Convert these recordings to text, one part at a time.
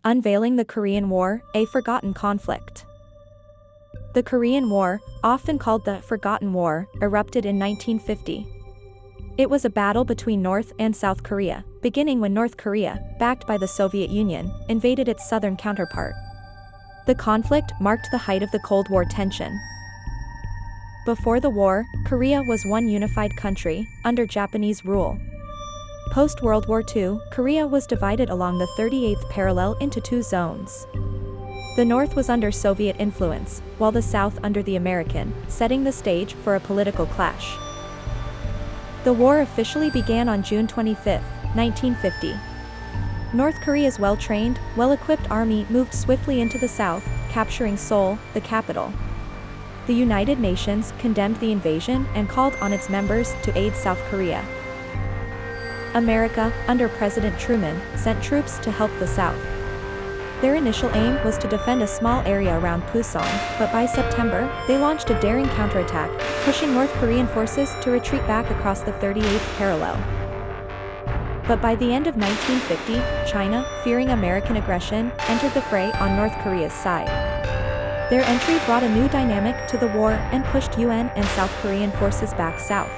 Unveiling the Korean War, a forgotten conflict. The Korean War, often called the Forgotten War, erupted in 1950. It was a battle between North and South Korea, beginning when North Korea, backed by the Soviet Union, invaded its southern counterpart. The conflict marked the height of the Cold War tension. Before the war, Korea was one unified country, under Japanese rule. Post-World War II, Korea was divided along the 38th parallel into two zones. The North was under Soviet influence, while the South under the American, setting the stage for a political clash. The war officially began on June 25, 1950. North Korea's well-trained, well-equipped army moved swiftly into the south, capturing Seoul, the capital. The United Nations condemned the invasion and called on its members to aid South Korea. America, under President Truman, sent troops to help the South. Their initial aim was to defend a small area around Pusan, but by September, they launched a daring counterattack, pushing North Korean forces to retreat back across the 38th parallel. But by the end of 1950, China, fearing American aggression, entered the fray on North Korea's side. Their entry brought a new dynamic to the war and pushed UN and South Korean forces back south.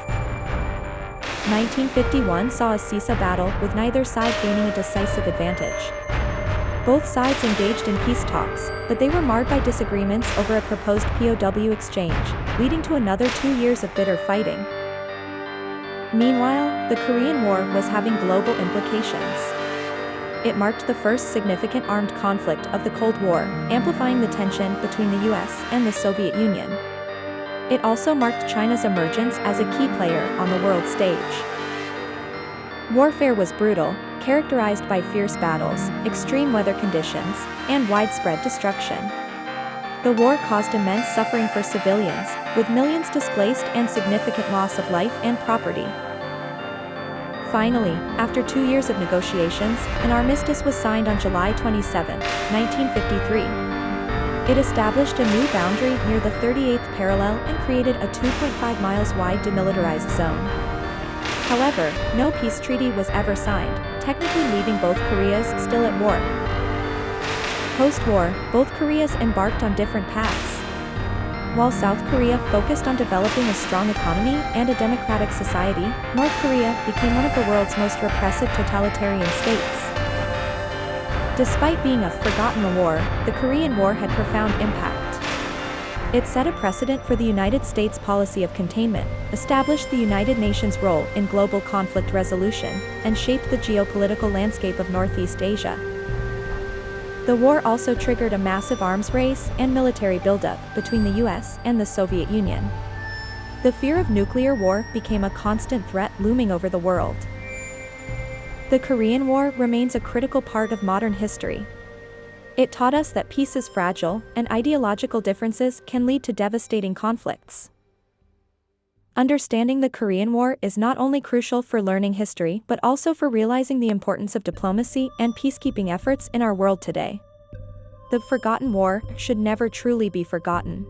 1951 saw a CISA battle with neither side gaining a decisive advantage. Both sides engaged in peace talks, but they were marred by disagreements over a proposed POW exchange, leading to another 2 years of bitter fighting. Meanwhile, the Korean War was having global implications. It marked the first significant armed conflict of the Cold War, amplifying the tension between the US and the Soviet Union. It also marked China's emergence as a key player on the world stage. Warfare was brutal, characterized by fierce battles, extreme weather conditions, and widespread destruction. The war caused immense suffering for civilians, with millions displaced and significant loss of life and property. Finally, after 2 years of negotiations, an armistice was signed on July 27, 1953. It established a new boundary near the 38th parallel and created a 2.5 miles wide demilitarized zone. However, no peace treaty was ever signed, technically leaving both Koreas still at war. Post-war, both Koreas embarked on different paths. While South Korea focused on developing a strong economy and a democratic society, North Korea became one of the world's most repressive totalitarian states. Despite being a forgotten war, the Korean War had profound impact. It set a precedent for the United States policy of containment, established the United Nations' role in global conflict resolution, and shaped the geopolitical landscape of Northeast Asia. The war also triggered a massive arms race and military buildup between the US and the Soviet Union. The fear of nuclear war became a constant threat looming over the world. The Korean War remains a critical part of modern history. It taught us that peace is fragile, and ideological differences can lead to devastating conflicts. Understanding the Korean War is not only crucial for learning history but also for realizing the importance of diplomacy and peacekeeping efforts in our world today. The Forgotten War should never truly be forgotten.